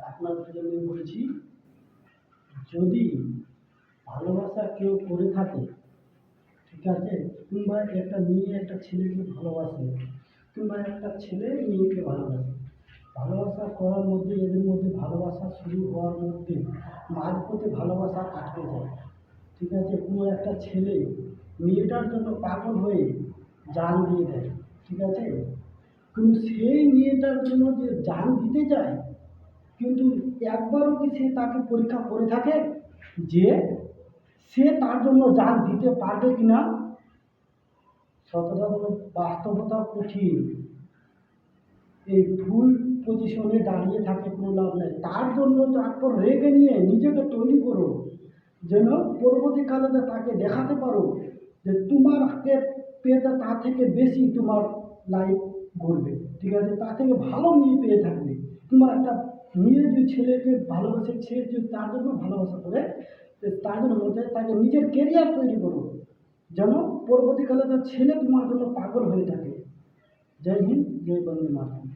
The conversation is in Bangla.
আপনাদের জন্য বলছি, যদি ভালোবাসা কেউ করে থাকে, ঠিক আছে, কিংবা একটা মেয়ে একটা ছেলেকে ভালোবাসে, কিংবা একটা ছেলে মেয়েকে ভালোবাসে, ভালোবাসা করার মধ্যে এদের মধ্যে ভালোবাসা শুরু হওয়ার মধ্যে মাঝপথে ভালোবাসা আটকে যায়। ঠিক আছে, কোনো একটা ছেলে মেয়েটার জন্য পাগল হয়ে জান দিয়ে দেয়, ঠিক আছে, কিন্তু সেই মেয়েটার জন্য যে জান দিতে যায়, কিন্তু একবারও কি সে তাকে পরীক্ষা করে থাকে যে সে তার জন্য জান দিতে পারবে কিনা? সততা বাস্তবতা কঠিন। এই ভুল পজিশনে দাঁড়িয়ে থাকে কোনো লাভ নেই, তার জন্য তারপর রেগে নিয়ে নিজেকে তৈরি করো, যেন পরবর্তীকালে তাকে দেখাতে পারো যে তোমারকে পেয়ে তার থেকে বেশি তোমার লাইফ গড়বে, ঠিক আছে, তার থেকে ভালো মেয়ে পেয়ে থাকবে। তোমার একটা মেয়ে যদি ছেলেকে ভালোবাসে, সে যদি তার জন্য ভালোবাসা করে, তার জন্য মধ্যে তাকে নিজের কেরিয়ার তৈরি করো, যেন পরবর্তীকালে তার ছেলে তোমার জন্য পাগল হয়ে থাকে। জয় হিন্দ, জয় বন্দে মাতরম।